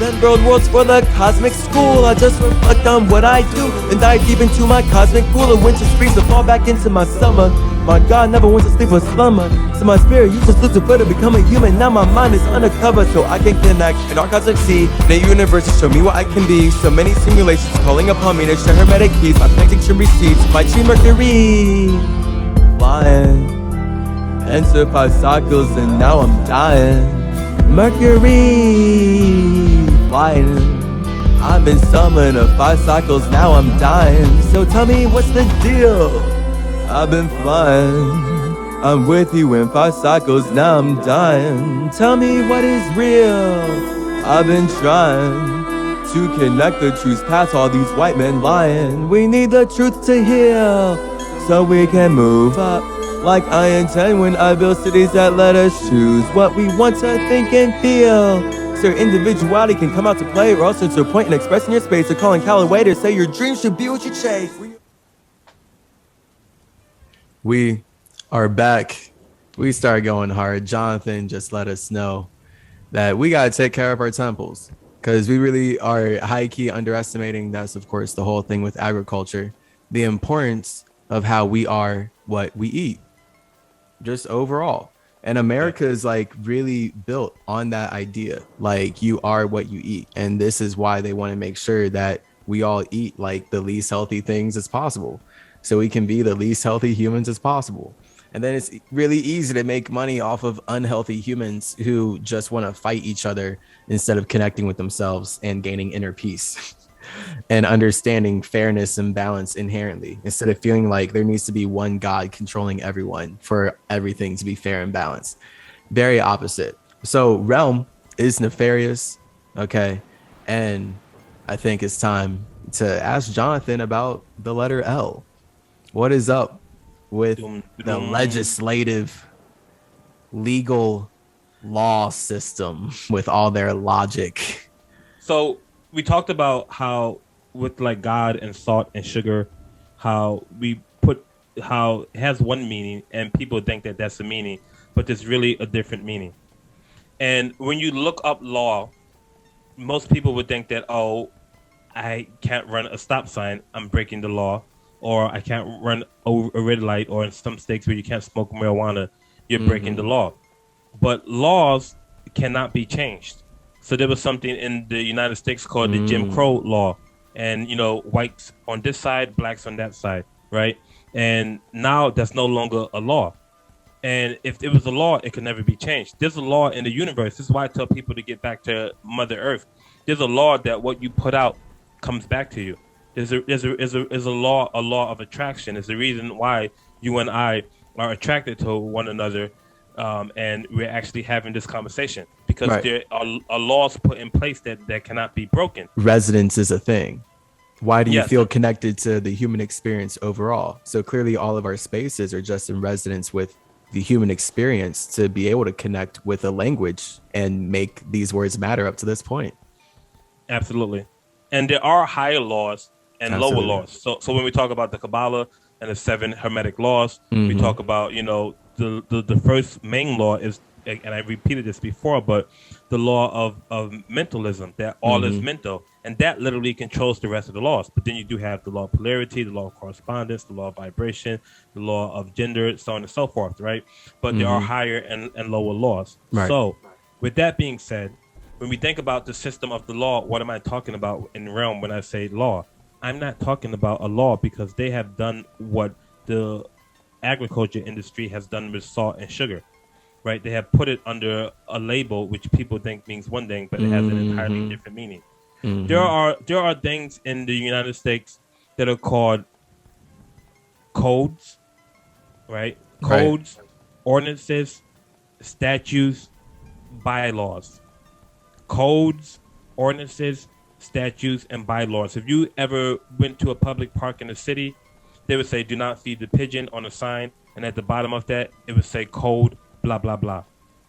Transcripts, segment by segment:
then world worlds for the cosmic school. I just reflect on what I do and dive deep into my cosmic pool of winter springs to fall back into my summer. My God never wants to sleep or slumber, so my spirit uses Lucifer to become a human. Now my mind is undercover so I can connect in our cosmic sea. The universe to show me what I can be. So many simulations calling upon me to share hermetic keys. My plantation receipts, my tree Mercury flying into 5 cycles and now I'm dying. Mercury flying, I've been summoned to 5 cycles, now I'm dying. So tell me what's the deal? I've been flying, I'm with you in 5 cycles, now I'm dying. Tell me what is real. I've been trying to connect the truth past all these white men lying. We need the truth to heal so we can move up like I intend when I build cities that let us choose what we want to think and feel. So your individuality can come out to play, or also to a point in expressing your space, or calling Callaway to say your dreams should be what you chase. We are back. We started going hard. Jonathan just let us know that we got to take care of our temples, because we really are high-key underestimating, that's of course the whole thing with agriculture, the importance of how we are what we eat, just overall. And America is like really built on that idea, like you are what you eat. And this is why they want to make sure that we all eat like the least healthy things as possible, so we can be the least healthy humans as possible. And then it's really easy to make money off of unhealthy humans who just want to fight each other instead of connecting with themselves and gaining inner peace and understanding fairness and balance inherently, instead of feeling like there needs to be one God controlling everyone for everything to be fair and balanced. Very opposite. So R.E.A.L.M is nefarious. Okay. And I think it's time to ask Jonathan about the letter L. What is up with the legislative legal law system with all their logic? So we talked about how with like God and salt and sugar, how it has one meaning and people think that that's the meaning, but there's really a different meaning. And when you look up law, most people would think that, oh, I can't run a stop sign, I'm breaking the law. Or I can't run a red light, or in some states where you can't smoke marijuana, you're breaking the law. But laws cannot be changed. So there was something in the United States called the Jim Crow law. And, you know, whites on this side, blacks on that side, right? And now that's no longer a law. And if it was a law, it could never be changed. There's a law in the universe. This is why I tell people to get back to Mother Earth. There's a law that what you put out comes back to you. There's a law of attraction. It's the reason why you and I are attracted to one another, and we're actually having this conversation, because there are laws put in place that cannot be broken. Resonance is a thing. Why do you feel connected to the human experience overall? So clearly all of our spaces are just in resonance with the human experience to be able to connect with a language and make these words matter up to this point. Absolutely. And there are higher laws and lower laws. So when we talk about the Kabbalah and the 7 Hermetic laws, we talk about, you know, the first main law is, and I repeated this before, but the law of mentalism, that all is mental, and that literally controls the rest of the laws. But then you do have the law of polarity, the law of correspondence, the law of vibration, the law of gender, so on and so forth, right? But there are higher and lower laws. Right. So with that being said, when we think about the system of the law, what am I talking about in R.E.A.L.M when I say law? I'm not talking about a law, because they have done what the agriculture industry has done with salt and sugar, right? They have put it under a label which people think means one thing, but it has an entirely different meaning. There are things in the United States that are called codes, right? Codes, ordinances, statutes, bylaws. Codes, ordinances, statutes, and bylaws. If you ever went to a public park in the city, they would say, do not feed the pigeon on a sign. And at the bottom of that, it would say code, blah, blah, blah.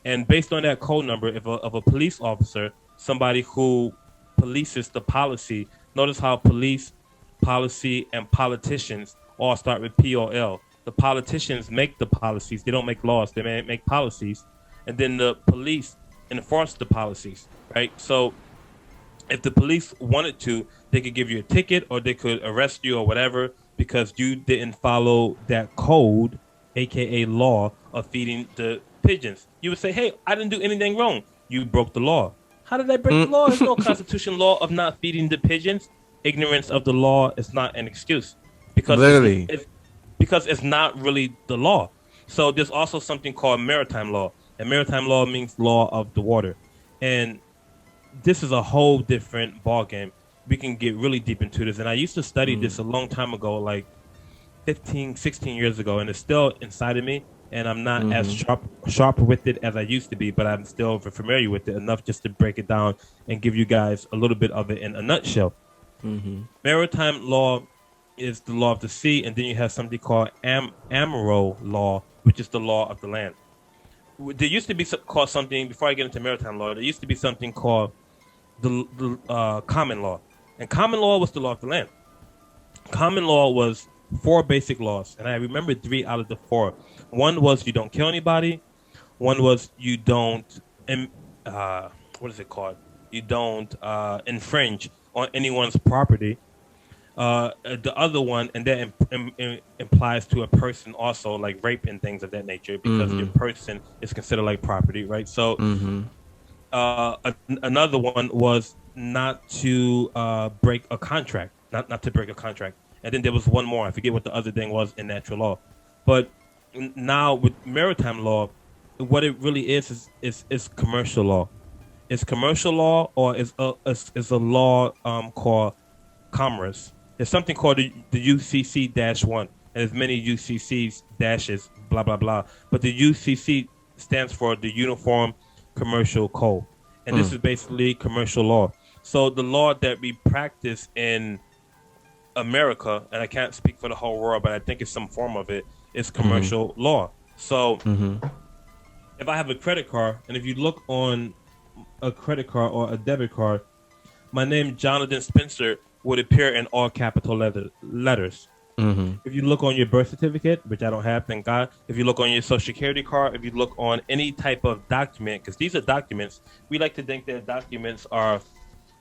And based on that code number, if a police officer, somebody who polices the policy, notice how police, policy, and politicians all start with POL. The politicians make the policies. They don't make laws. They make policies. And then the police enforce the policies, right? So if the police wanted to, they could give you a ticket or they could arrest you or whatever because you didn't follow that code, aka law of feeding the pigeons. You would say, "Hey, I didn't do anything wrong. You broke the law." How did I break the law? There's no constitution law of not feeding the pigeons. Ignorance of the law is not an excuse because Literally. because it's not really the law. So there's also something called maritime law, and maritime law means law of the water, and this is a whole different ball game. We can get really deep into this, and I used to study this a long time ago, like 15, 16 years ago, and it's still inside of me. And I'm not as sharp with it as I used to be, but I'm still familiar with it enough just to break it down and give you guys a little bit of it in a nutshell. Maritime law is the law of the sea, and then you have something called Amaro law, which is the law of the land. There used to be called something, before I get into maritime law, there used to be something called the common law. And common law was the law of the land. Common law was 4 basic laws, and I remember 3 out of the 4. One was you don't kill anybody. One was you don't, what is it called? You don't infringe on anyone's property. The other one, and that implies to a person also, like rape and things of that nature, because your person is considered like property, right? So another one was not to break a contract, not to break a contract. And then there was one more. I forget what the other thing was in natural law. But now with maritime law, what it really is commercial law. It's commercial law, or it's a law called commerce. There's something called the UCC-1, and there's many UCCs dashes, blah, blah, blah. But the UCC stands for the Uniform Commercial Code. And this is basically commercial law. So the law that we practice in America, and I can't speak for the whole world, but I think it's some form of it, is commercial law. So if I have a credit card, and if you look on a credit card or a debit card, my name, Jonathan Spencer, would appear in all capital letters. If you look on your birth certificate, which I don't have, thank God. If you look on your social security card, if you look on any type of document, because these are documents, we like to think that documents are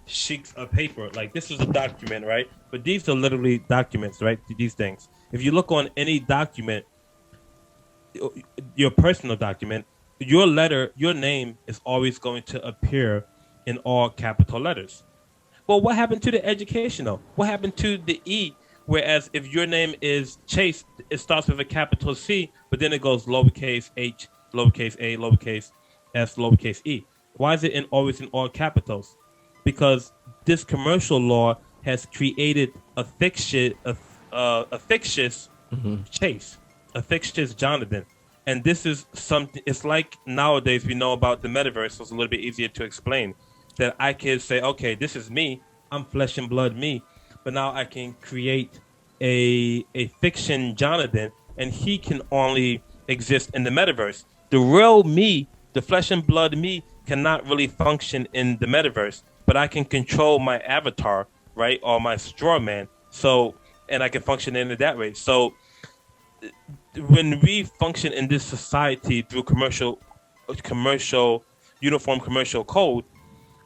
sheets of paper. Like, this is a document, right? But these are literally documents, right? These things. If you look on any document, your personal document, your letter, your name is always going to appear in all capital letters. Well, what happened to the educational? What happened to the E? Whereas if your name is Chase, it starts with a capital C, but then it goes lowercase h, lowercase a, lowercase s, lowercase e. Why is it always in all capitals? Because this commercial law has created a fictitious Chase, a fictitious Jonathan. And this is something, it's like nowadays we know about the metaverse, so it's a little bit easier to explain. That I can say, okay, this is me, I'm flesh and blood me, but now I can create a fiction Jonathan, and he can only exist in the metaverse. The real me, the flesh and blood me, cannot really function in the metaverse, but I can control my avatar, right, or my straw man. So, and I can function in it that way. So, when we function in this society through uniform commercial code,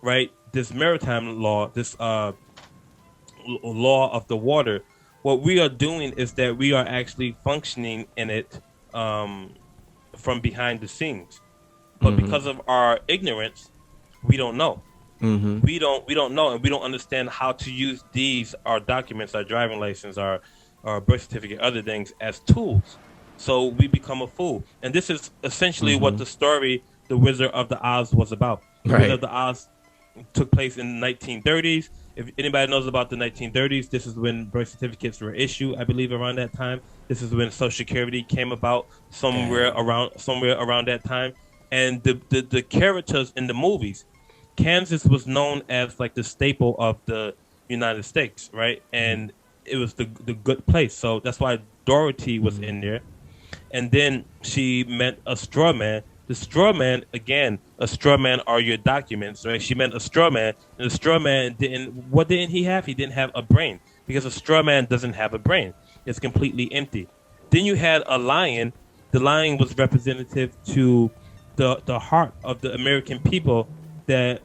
right, this maritime law, this law of the water, what we are doing is that we are actually functioning in it from behind the scenes. But because of our ignorance, we don't know. We don't know, and we don't understand how to use our documents, our driving license, our birth certificate, other things as tools. So we become a fool. And this is essentially what the story The Wizard of the Oz was about. The Wizard of the Oz took place in the 1930s. If anybody knows about the 1930s, this is when birth certificates were issued, I believe, around that time. This is when Social Security came about, somewhere around that time. And the characters in the movies, Kansas was known as like the staple of the United States, right? And it was the good place. So that's why Dorothy was in there. And then she met a straw man. The straw man, again, a straw man are your documents, right? She meant a straw man, and the straw man what didn't he have? He didn't have a brain, because a straw man doesn't have a brain. It's completely empty. Then you had a lion. The lion was representative to the heart of the American people that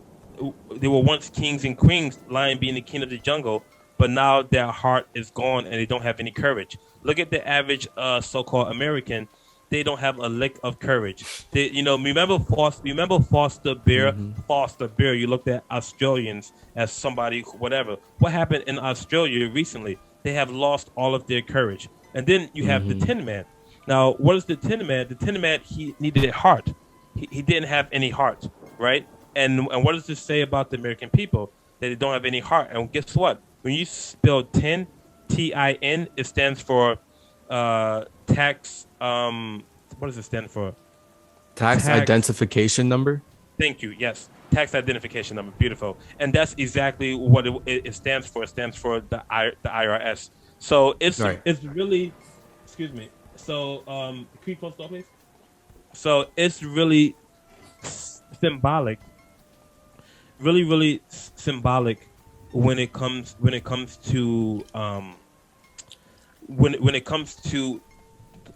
they were once kings and queens, lion being the king of the jungle, but now their heart is gone and they don't have any courage. Look at the average so-called American; they don't have a lick of courage. They, remember Foster Bear. Mm-hmm. Foster Bear. You looked at Australians as somebody, whatever. What happened in Australia recently? They have lost all of their courage. And then you have the Tin Man. Now, what is the Tin Man? The Tin Man, he needed a heart. He didn't have any heart, right? And what does this say about the American people? That they don't have any heart. And guess what? When you spell tin, Tin, it stands for tax. What does it stand for? Tax identification number. Thank you. Yes, tax identification number. Beautiful. And that's exactly what it stands for. It stands for the IRS. So it's really, excuse me. So can you close the door, please? So it's really symbolic, really symbolic when it comes to when it comes to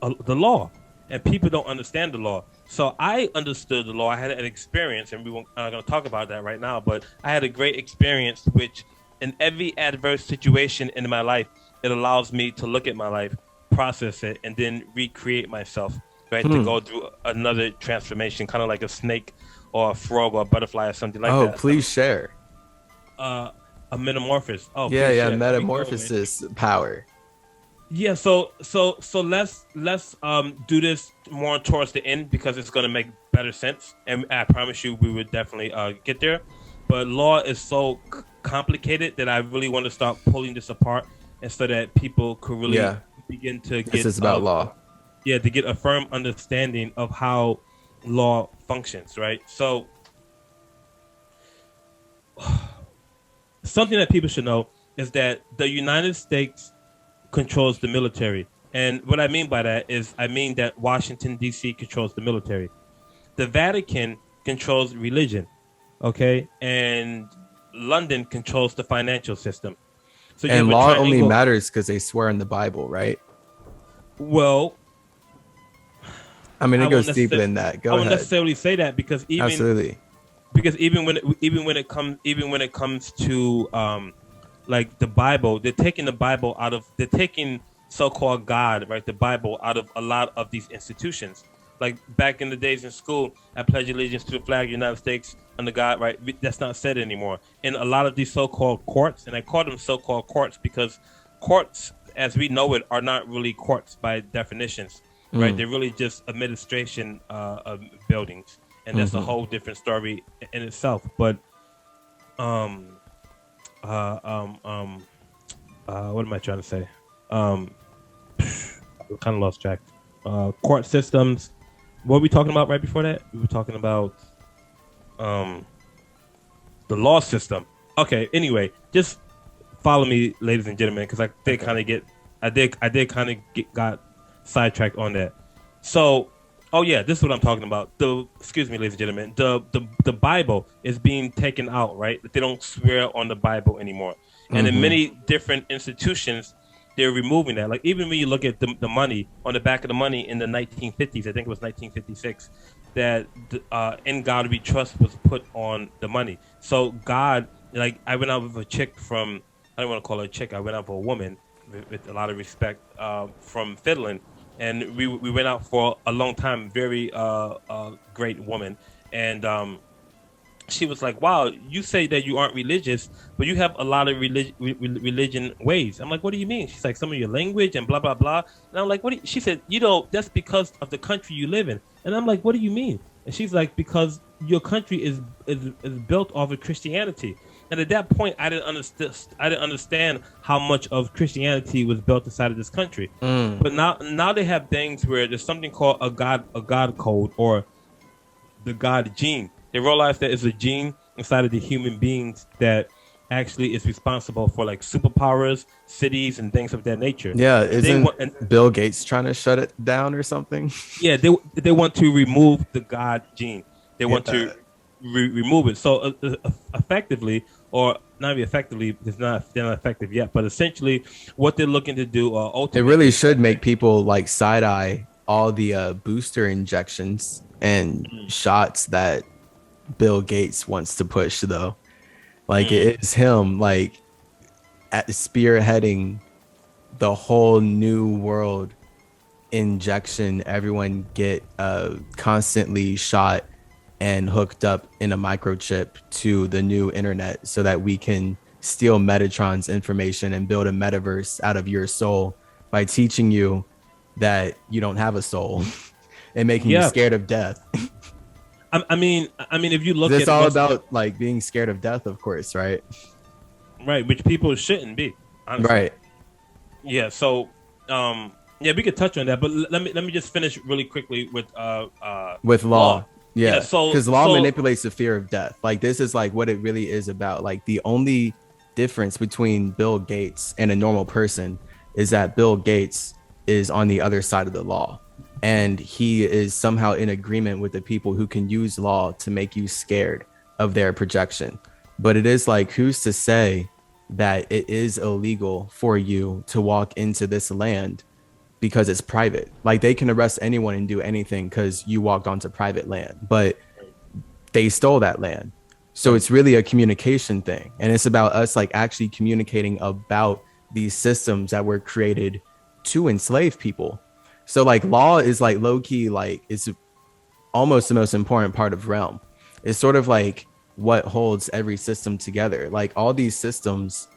the law, and people don't understand the law. So I understood the law. I had an experience, and we were not going to talk about that right now, but I had a great experience, which in every adverse situation in my life, it allows me to look at my life, process it, and then recreate myself, right? To go through another transformation, kind of like a snake or a frog or a butterfly or something like that. Oh, please share. A metamorphosis. Oh, yeah, metamorphosis power. Yeah, so let's do this more towards the end because it's gonna make better sense, and I promise you we would definitely get there. But law is so complicated that I really want to start pulling this apart, and so that people could really begin to get. This is about law. Yeah, to get a firm understanding of how law functions, right? So something that people should know is that the United States controls the military. And what I mean by that is I mean that Washington, D.C. controls the military. The Vatican controls religion, okay? And London controls the financial system. So and law only matters because they swear in the Bible, right? Well, I mean, it goes deeper than that. Go ahead. I won't necessarily say that because even when it comes to like the Bible, they're taking the Bible out of, they're taking so-called God, right? The Bible out of a lot of these institutions. Like back in the days in school, I pledge allegiance to the flag of the United States under God, right? That's not said anymore. In a lot of these so-called courts, and I call them so-called courts because courts, as we know it, are not really courts by definitions, right? They're really just administration of buildings, and that's a whole different story in itself. But what am I trying to say? I kind of lost track. Court systems. What were we talking about right before that? We were talking about the law system. Okay. Anyway, just follow me, ladies and gentlemen, because I did kind of got sidetracked on that. So, oh yeah, this is what I'm talking about. Excuse me, ladies and gentlemen. The Bible is being taken out, right? They don't swear on the Bible anymore, and in many different institutions, they're removing that. Like even when you look at the money on the back of the money in the 1950s, I think it was 1956, that "In God We Trust" was put on the money. So God, like I went out with a chick from, I don't want to call her a chick. I went out with a woman with a lot of respect from Finland. And we went out for a long time, very great woman. And she was like, wow, you say that you aren't religious, but you have a lot of religion ways. I'm like, what do you mean? She's like, some of your language and blah, blah, blah. And I'm like, what? She said, that's because of the country you live in. And I'm like, what do you mean? And she's like, because your country is built off of Christianity. And at that point, I didn't understand how much of Christianity was built inside of this country. But now they have things where there's something called a God code or the God gene. They realize that it's a gene inside of the human beings that actually is responsible for like superpowers, cities, and things of that nature. Yeah, isn't Bill Gates trying to shut it down or something? Yeah, they want to remove the God gene. They want to remove it. So effectively, or not even effectively, they're not effective yet. But essentially, what they're looking to do, ultimately, it really should make people like side eye all the booster injections and shots that Bill Gates wants to push though. Like Mm. it is him like spearheading the whole new world injection. Everyone get constantly shot and hooked up in a microchip to the new internet so that we can steal Metatron's information and build a metaverse out of your soul by teaching you that you don't have a soul and making you Yeah, scared of death. I mean, if you look It's at all what's about like being scared of death, of course, right? right, which people shouldn't be, honestly. Right. Yeah. So, yeah, we could touch on that, but let me just finish really quickly with With law. law. Yeah. Yeah. Because law manipulates the fear of death. Like this is like what it really is about. Like the only difference between Bill Gates and a normal person is that Bill Gates is on the other side of the law. And he is somehow in agreement with the people who can use law to make you scared of their projection. But it is like, who's to say that it is illegal for you to walk into this land because it's private? Like they can arrest anyone and do anything because you walked onto private land, but they stole that land. So it's really a communication thing. And it's about us like actually communicating about these systems that were created to enslave people. So like law is like low key, like it's almost the most important part of realm. It's sort of like what holds every system together. Like all these systems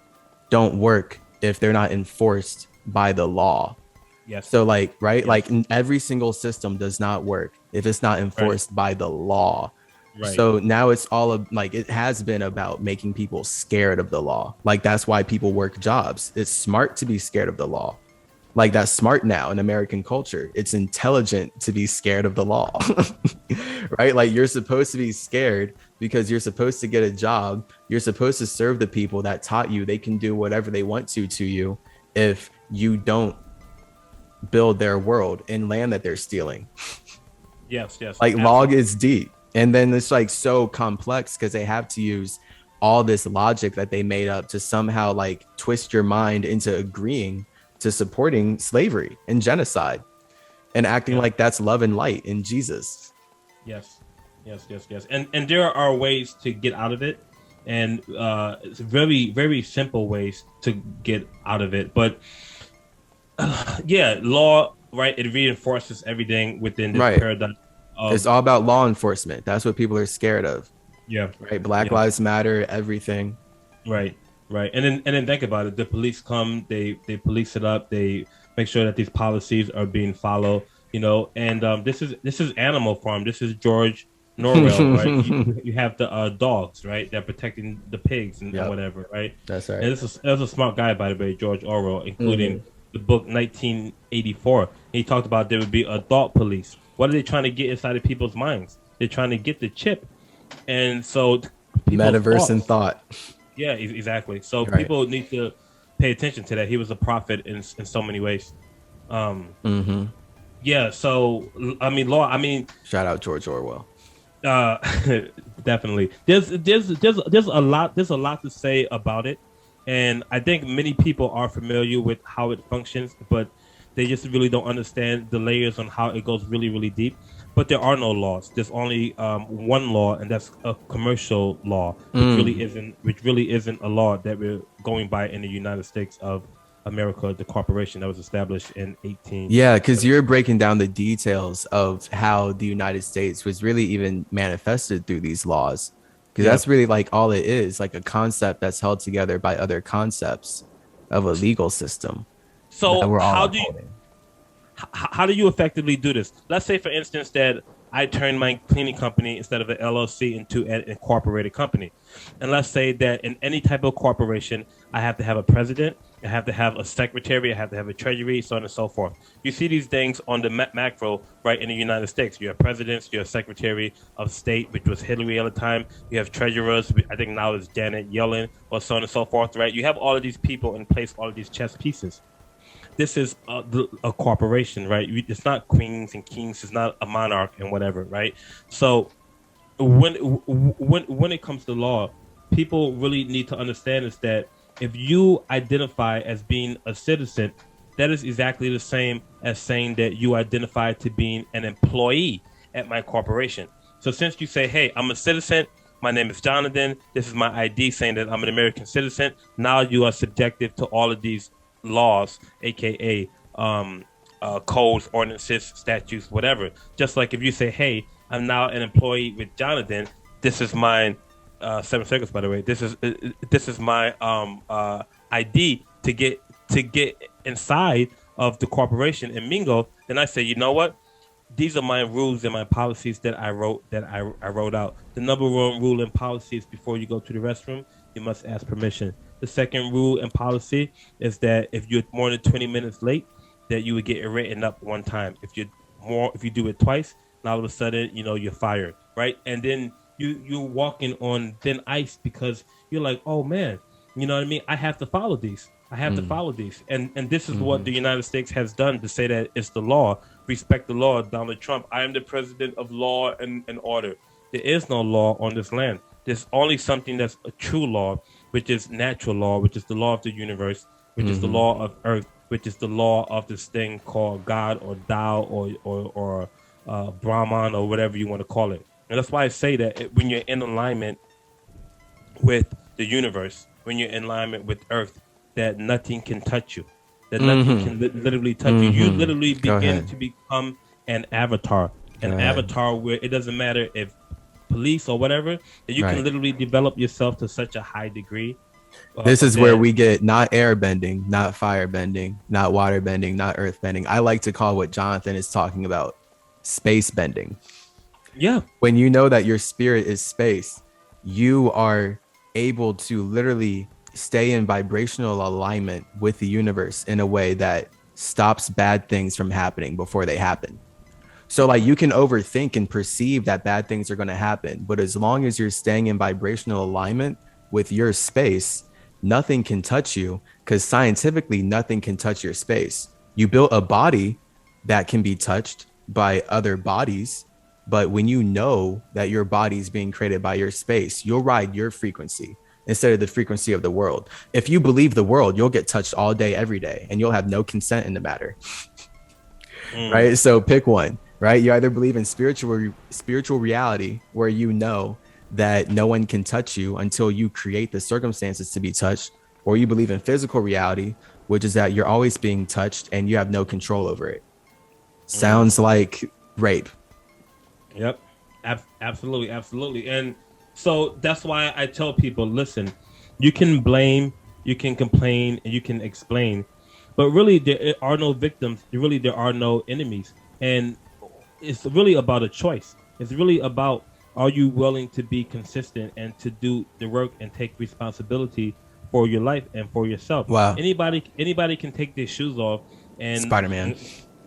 don't work if they're not enforced by the law. Yes. So like, right? Yes. Like every single system does not work if it's not enforced by the law. Right. So now it's all of like it has been about making people scared of the law. Like that's why people work jobs. It's smart to be scared of the law. Like that's smart now in American culture. It's intelligent to be scared of the law. Right? Like you're supposed to be scared because you're supposed to get a job. You're supposed to serve the people that taught you they can do whatever they want to you if you don't build their world in land that they're stealing. Yes. Like Absolutely. log is deep. And then it's like so complex because they have to use all this logic that they made up to somehow like twist your mind into agreeing to supporting slavery and genocide and acting like that's love and light in Jesus. Yes. And there are ways to get out of it, and it's very, very simple ways to get out of it. But yeah, law, right? It reinforces everything within this Right. paradigm. It's all about law enforcement. That's what people are scared of. Yeah. Right. Black Lives Matter, everything. Right. And then think about it. The police come, they police it up, they make sure that these policies are being followed, you know. And this is Animal Farm. This is George Orwell, right? You have the dogs, right? They're protecting the pigs and whatever, right? That's right. And this is a smart guy, by the way, George Orwell, including the book 1984. He talked about there would be adult police. What are they trying to get inside of people's minds? They're trying to get the chip. And so Metaverse and thought. Yeah, exactly. So people need to pay attention to that. He was a prophet in so many ways. Yeah. So I mean, law. I mean, shout out George Orwell. Definitely. There's a lot to say about it, and I think many people are familiar with how it functions, but they just really don't understand the layers on how it goes really, really deep. But there are no laws. There's only one law, and that's a commercial law, which really isn't a law that we're going by in the United States of America, the corporation that was established in 18. Yeah, because you're breaking down the details of how the United States was really even manifested through these laws. Because that's really like all it is, like a concept that's held together by other concepts of a legal system. So how do you effectively do this? Let's say, for instance, that I turn my cleaning company instead of an LLC into an incorporated company. And let's say that in any type of corporation, I have to have a president, I have to have a secretary, I have to have a treasury, so on and so forth. You see these things on the macro, right, in the United States. You have presidents, you have secretary of state, which was Hillary at the time. You have treasurers, I think now it's Janet Yellen, or so on and so forth, right? You have all of these people in place, all of these chess pieces. This is a corporation, right? It's not queens and kings. It's not a monarch and whatever, right? So when it comes to law, people really need to understand is that if you identify as being a citizen, that is exactly the same as saying that you identify to being an employee at my corporation. So since you say, hey, I'm a citizen, my name is Jonathan, this is my ID saying that I'm an American citizen, now you are subjective to all of these laws, aka codes, ordinances, statutes, whatever. Just like if you say, hey, I'm now an employee with Jonathan, this is mine. 7 seconds, by the way. This is my ID to get inside of the corporation and mingle. Then I say, you know what? These are my rules and my policies that I wrote out. The number one rule and policy is before you go to the restroom, you must ask permission. The second rule and policy is that if you're more than 20 minutes late, that you would get it written up one time. If you do it twice, and all of a sudden, you're fired, right? And then you're walking on thin ice because you're like, oh man, you know what I mean? I have to follow these. I have to follow these. And this is what the United States has done to say that it's the law. Respect the law. Donald Trump, I am the president of law and order. There is no law on this land. There's only something that's a true law, which is natural law, which is the law of the universe, which is the law of earth, which is the law of this thing called God or Tao or Brahman or whatever you want to call it. And that's why I say that when you're in alignment with the universe, when you're in alignment with earth, that nothing can touch you, that nothing can literally touch you. You literally begin to become an avatar, avatar where it doesn't matter if police or whatever, that you can literally develop yourself to such a high degree. This is where we get not air bending, not fire bending, not water bending, not earth bending. I like to call what Jonathan is talking about space bending. Yeah. When you know that your spirit is space, you are able to literally stay in vibrational alignment with the universe in a way that stops bad things from happening before they happen. So like you can overthink and perceive that bad things are going to happen, but as long as you're staying in vibrational alignment with your space, nothing can touch you, because scientifically nothing can touch your space. You built a body that can be touched by other bodies, but when you know that your body is being created by your space, you'll ride your frequency instead of the frequency of the world. If you believe the world, you'll get touched all day, every day, and you'll have no consent in the matter. Right? So pick one, right? You either believe in spiritual reality, where you know that no one can touch you until you create the circumstances to be touched, or you believe in physical reality, which is that you're always being touched and you have no control over it. Sounds like rape. Yep. Absolutely. And so that's why I tell people, listen, you can blame, you can complain, and you can explain, but really there are no victims. Really, there are no enemies. And it's really about a choice. It's really about, are you willing to be consistent and to do the work and take responsibility for your life and for yourself? Wow. Anybody can take their shoes off and Spider-Man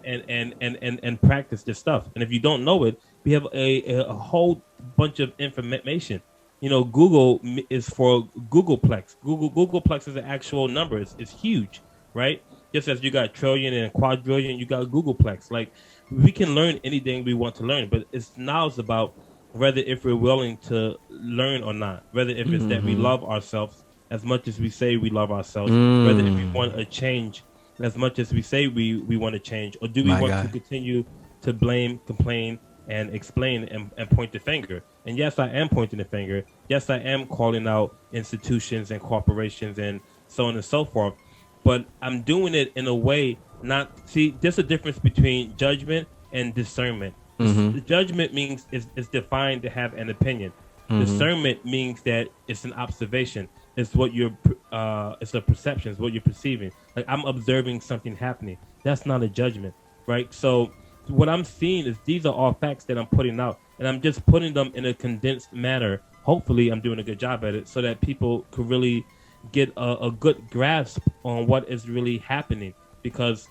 and practice this stuff. And if you don't know it, we have a whole bunch of information. Google is for Googleplex. Googleplex is an actual number. It's huge, right? Just as you got trillion and quadrillion, you got Googleplex. Like, we can learn anything we want to learn, but it's about whether if we're willing to learn or not, whether if it's that we love ourselves as much as we say we love ourselves, whether if we want a change as much as we say we want to change, or do we want to continue to blame, complain, and explain and point the finger. And yes, I am pointing the finger. Yes, I am calling out institutions and corporations and so on and so forth. But I'm doing it in a way there's a difference between judgment and discernment. The judgment means is defined to have an opinion. Discernment means that it's an observation. It's what it's a perception. It's what you're perceiving. Like, I'm observing something happening. That's not a judgment, right? So what I'm seeing is these are all facts that I'm putting out, and I'm just putting them in a condensed manner. Hopefully I'm doing a good job at it so that people could really get a good grasp on what is really happening, because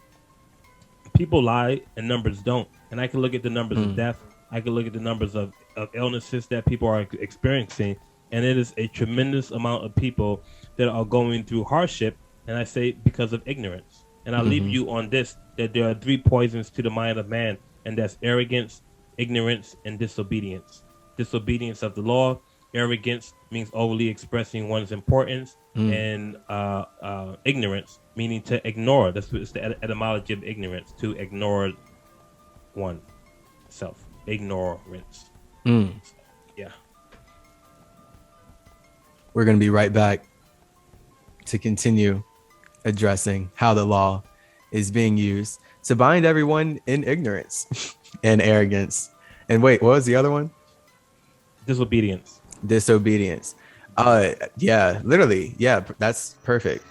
people lie and numbers don't. And I can look at the numbers of death. I can look at the numbers of illnesses that people are experiencing, and it is a tremendous amount of people that are going through hardship, and I say because of ignorance. And I'll leave you on this, that there are 3 poisons to the mind of man, and that's arrogance, ignorance, and disobedience. Disobedience of the law. Arrogance means overly expressing one's importance, and ignorance, meaning to ignore. That's the etymology of ignorance, to ignore oneself. Ignorance. Yeah. We're going to be right back to continue addressing how the law is being used to bind everyone in ignorance and arrogance. And wait, what was the other one? Disobedience. Disobedience. Yeah, literally. Yeah, that's perfect.